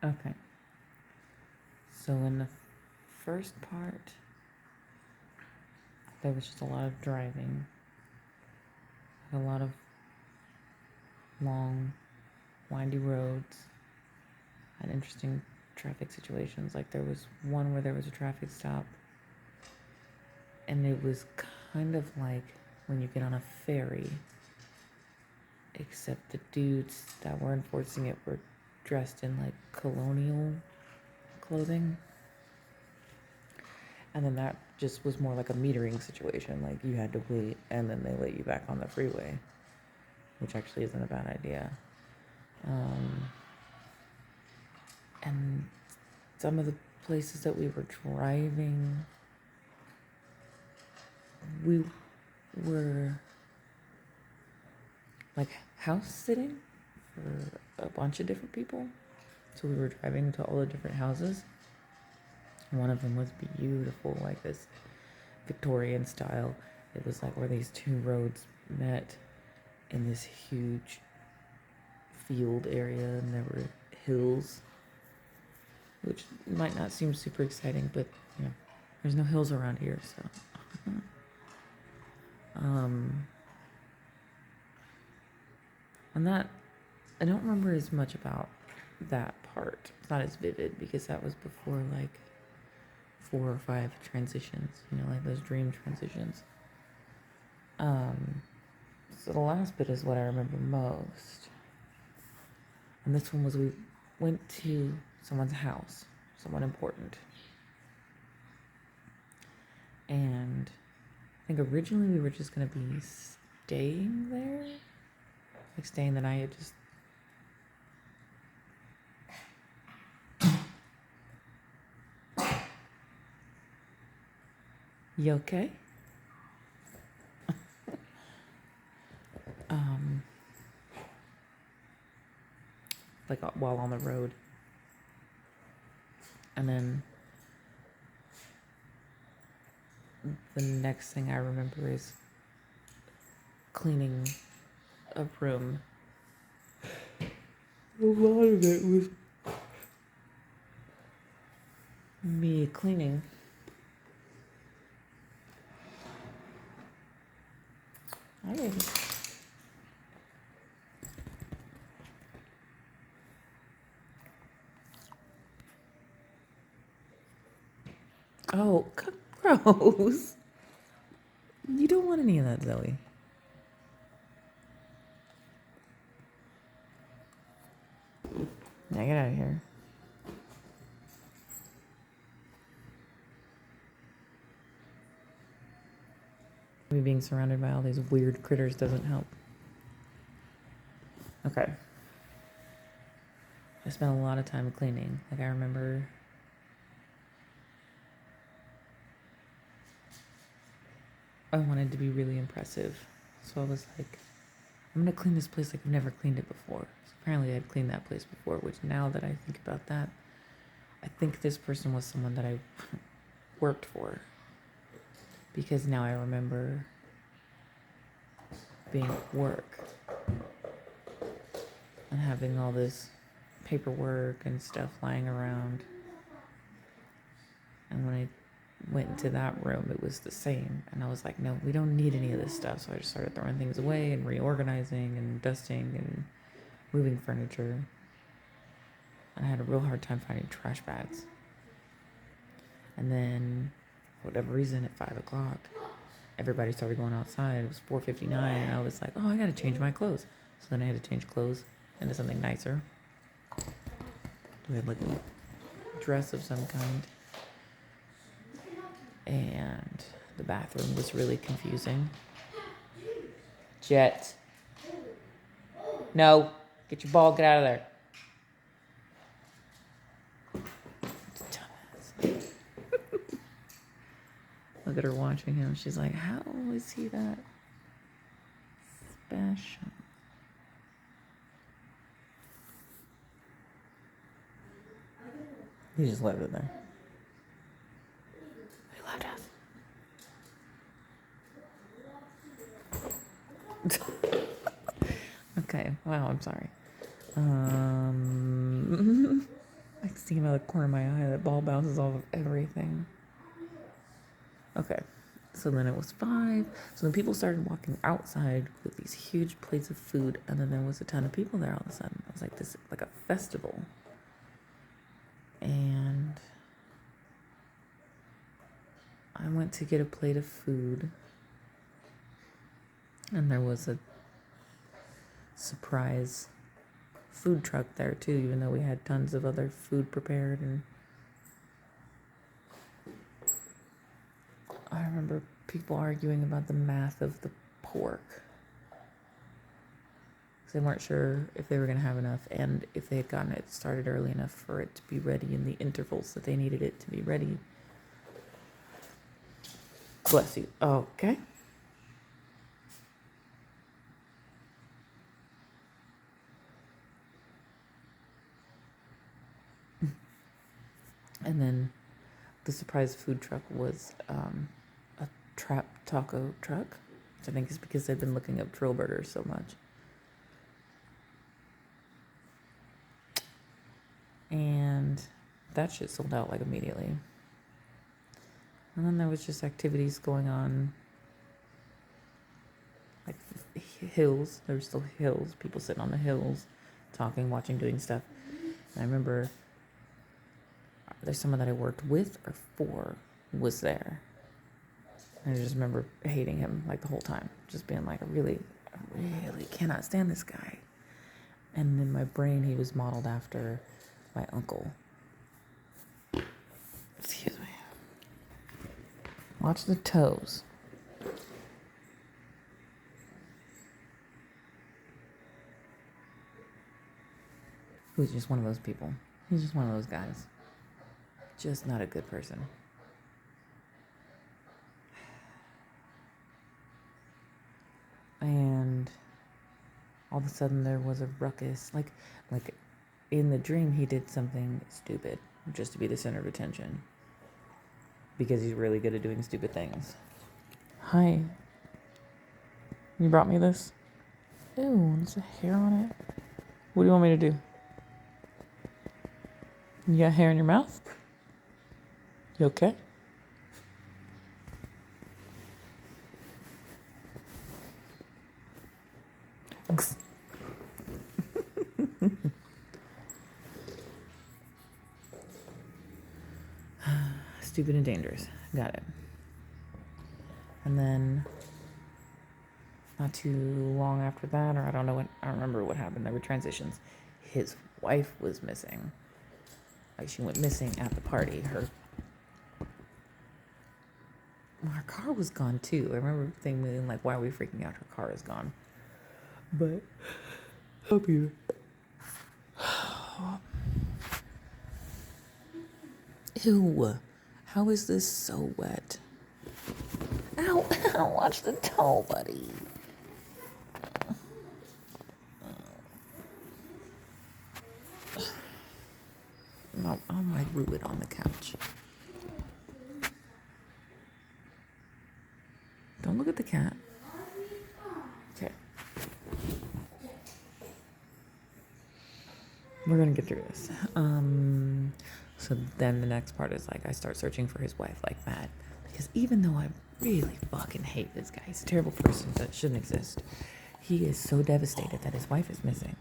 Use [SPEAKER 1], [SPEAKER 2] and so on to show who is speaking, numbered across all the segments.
[SPEAKER 1] Okay. So in the first part, there was just a lot of driving, a lot of long, windy roads, and interesting traffic situations. Like there was one where there was a traffic stop, and it was kind of like when you get on a ferry, except the dudes that were enforcing it were dressed in like colonial clothing. And then that just was more like a metering situation. Like you had to wait and then they let you back on the freeway, which actually isn't a bad idea. And some of the places that we were driving, we were like house sitting for a bunch of different people. So we were driving to all the different houses. One of them was beautiful, like this Victorian style. It was like where these two roads met in this huge field area, and there were hills, which might not seem super exciting, but you know, there's no hills around here, so. And that, I don't remember as much about that part. It's not as vivid because that was before like 4 or 5 transitions, you know, like those dream transitions. So the last bit is what I remember most. And this one was we went to someone's house, someone important. And I think originally we were just going to be staying there. Like staying the night, just... You okay? Like while on the road. And then the next thing I remember is cleaning a room. A lot of it was me cleaning. Oh, gross. You don't want any of that, Zoe. Now get out of here. Me being surrounded by all these weird critters doesn't help. Okay. I spent a lot of time cleaning. Like I remember I wanted to be really impressive. So I was like, I'm going to clean this place like I've never cleaned it before. So apparently I'd cleaned that place before, which now that I think about that, I think this person was someone that I worked for. Because now I remember being at work and having all this paperwork and stuff lying around. And when I went into that room, it was the same. And I was like, no, we don't need any of this stuff. So I just started throwing things away and reorganizing and dusting and moving furniture. And I had a real hard time finding trash bags. And then, for whatever reason, at 5 o'clock, everybody started going outside. It was 4:59, and I was like, oh, I gotta change my clothes. So then I had to change clothes into something nicer. We had like a dress of some kind. And the bathroom was really confusing. Jet. No. Get your ball. Get out of there. Dumbass. Look at her watching him. She's like, how is he that special? He just left it there. He left us. Okay. Wow, I'm sorry. seeing out of the corner of my eye, that ball bounces off of everything. Okay, so then it was 5. So then people started walking outside with these huge plates of food, and then there was a ton of people there all of a sudden. It was like this, like a festival. And I went to get a plate of food, and there was a surprise food truck there too, even though we had tons of other food prepared. And I remember people arguing about the math of the pork, because they weren't sure if they were going to have enough and if they had gotten it started early enough for it to be ready in the intervals that they needed it to be ready. Bless you. Okay. And then the surprise food truck was a trap taco truck, which I think is because they've been looking up drill burgers so much. And that shit sold out like immediately. And then there was just activities going on, like hills. There were still hills, people sitting on the hills, talking, watching, doing stuff. And I remember there's someone that I worked with or for was there. And I just remember hating him like the whole time. Just being like, I really cannot stand this guy. And in my brain, he was modeled after my uncle. Excuse me. Watch the toes. He was just one of those people. He's just one of those guys. Just not a good person. And all of a sudden there was a ruckus. Like in the dream he did something stupid just to be the center of attention, because he's really good at doing stupid things. Hi. You brought me this? Ew, there's a hair on it. What do you want me to do? You got hair in your mouth? You okay? Stupid and dangerous. Got it. And then not too long after that, or I don't remember what happened. There were transitions. His wife was missing. Like, she went missing at the party. Her car was gone too. I remember thinking, like, why are we freaking out? Her car is gone. But help you. Ew. How is this so wet? Ow, ow, watch the toe, buddy. No, I might rue it on the couch. Don't look at the cat. Okay. We're gonna get through this. So then the next part is, like, I start searching for his wife like mad. Because even though I really fucking hate this guy, he's a terrible person that shouldn't exist, he is so devastated that his wife is missing.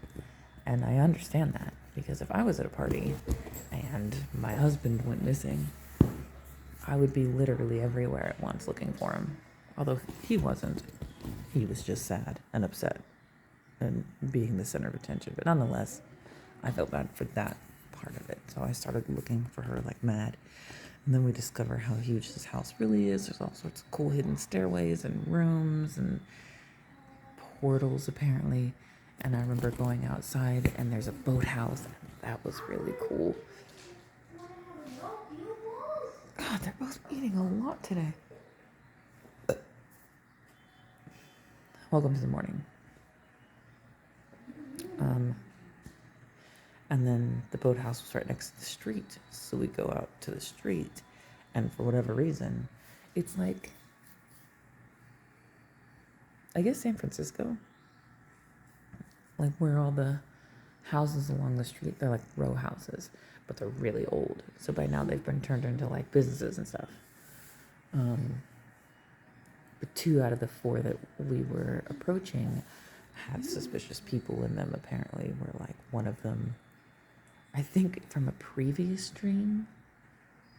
[SPEAKER 1] And I understand that, because if I was at a party and my husband went missing, I would be literally everywhere at once looking for him. Although he wasn't. He was just sad and upset and being the center of attention. But nonetheless, I felt bad for that part of it. So I started looking for her like mad. And then we discover how huge this house really is. There's all sorts of cool hidden stairways and rooms and portals, apparently. And I remember going outside and there's a boathouse. And that was really cool. God, they're both eating a lot today. Welcome to the morning. And then the boathouse was right next to the street. So we go out to the street. And for whatever reason, it's like, I guess San Francisco. Like where all the houses along the street. They're like row houses, but they're really old. So by now they've been turned into like businesses and stuff. But 2 out of the 4 that we were approaching had suspicious people in them, apparently. Were like one of them, I think from a previous dream,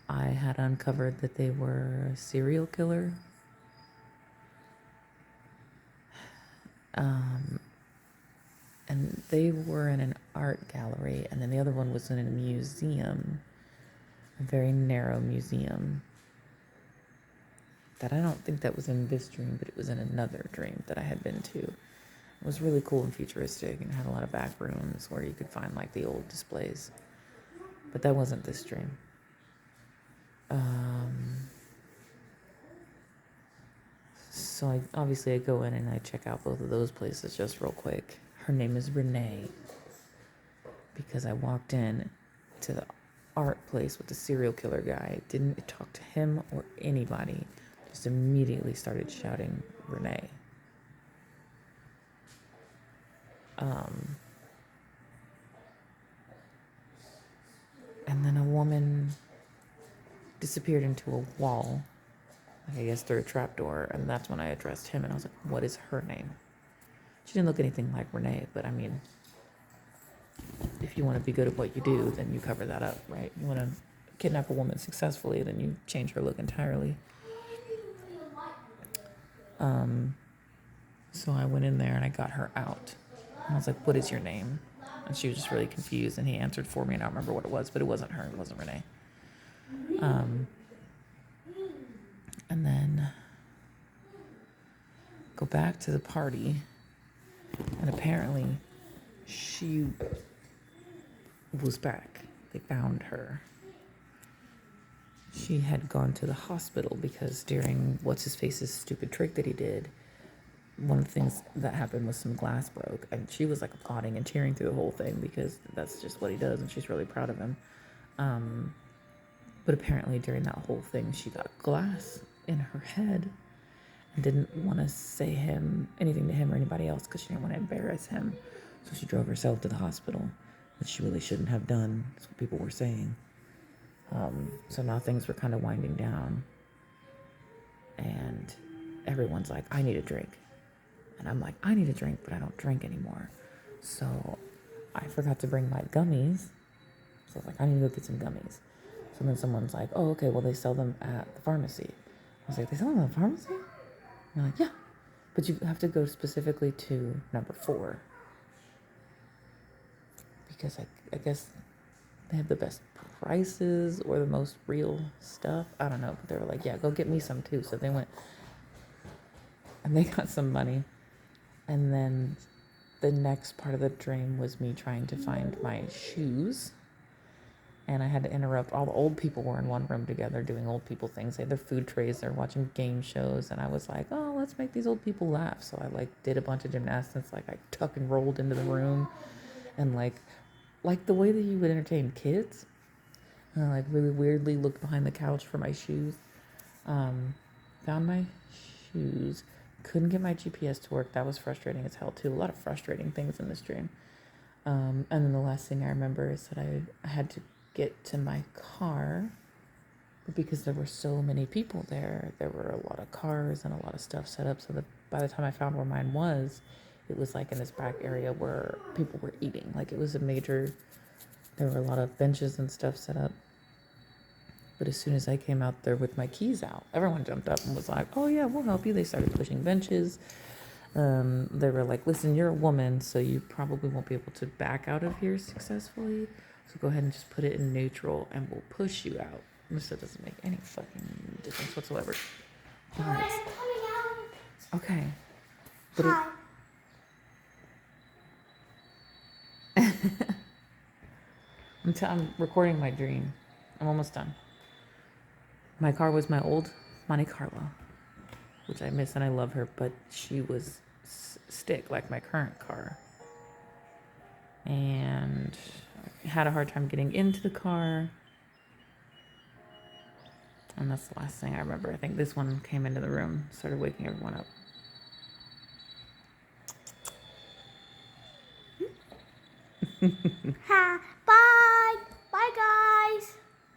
[SPEAKER 1] I had uncovered that they were a serial killer. And they were in an art gallery, and then the other one was in a museum, a very narrow museum. That I don't think that was in this dream, but it was in another dream that I had been to. It was really cool and futuristic and had a lot of back rooms where you could find like the old displays. But that wasn't this dream. So I go in and I check out both of those places just real quick. Her name is Renee. Because I walked in to the art place with the serial killer guy. Didn't talk to him or anybody. Just immediately started shouting Renee. And then a woman disappeared into a wall, I guess through a trapdoor, and that's when I addressed him, and I was like, what is her name? She didn't look anything like Renee, but I mean, if you want to be good at what you do, then you cover that up, right? You want to kidnap a woman successfully, then you change her look entirely. So I went in there and I got her out. And I was like, what is your name? And she was just really confused, and he answered for me, and I don't remember what it was, but it wasn't her. It wasn't Renee. And then go back to the party, and apparently she was back. They found her. She had gone to the hospital because during what's-his-face's stupid trick that he did, one of the things that happened was some glass broke, and she was like applauding and cheering through the whole thing because that's just what he does, and she's really proud of him. But apparently during that whole thing, she got glass in her head and didn't want to say anything to him or anybody else because she didn't want to embarrass him. So she drove herself to the hospital, which she really shouldn't have done. That's what people were saying. So now things were kind of winding down, and everyone's like, I need a drink. And I'm like, I need a drink, but I don't drink anymore. So I forgot to bring my gummies. So I was like, I need to go get some gummies. So then someone's like, oh, okay, well, they sell them at the pharmacy. I was like, they sell them at the pharmacy? And they're like, yeah. But you have to go specifically to number 4. Because I guess they have the best prices or the most real stuff. I don't know. But they were like, yeah, go get me some too. So they went and they got some money. And then the next part of the dream was me trying to find my shoes. And I had to interrupt. All the old people were in one room together doing old people things. They had their food trays. They're watching game shows. And I was like, oh, let's make these old people laugh. So I did a bunch of gymnastics. I tuck and rolled into the room. And like the way that you would entertain kids. And I really weirdly looked behind the couch for my shoes. Found my shoes. Couldn't get my GPS to work. That was frustrating as hell too. A lot of frustrating things in this dream. And then the last thing I remember is that I had to get to my car, but because there were so many people there were a lot of cars and a lot of stuff set up, so that by the time I found where mine was, it was like in this back area where people were eating. Like it was there were a lot of benches and stuff set up. But as soon as I came out there with my keys out, everyone jumped up and was like, oh yeah, we'll help you. They started pushing benches. They were like, listen, you're a woman, so you probably won't be able to back out of here successfully. So go ahead and just put it in neutral and we'll push you out. Which that doesn't make any fucking difference whatsoever. But, okay. But I'm recording my dream. I'm almost done. My car was my old Monte Carlo, which I miss and I love her, but she was stick like my current car. And I had a hard time getting into the car. And that's the last thing I remember. I think this one came into the room, started waking everyone up.
[SPEAKER 2] Ha. Bye. Bye, guys.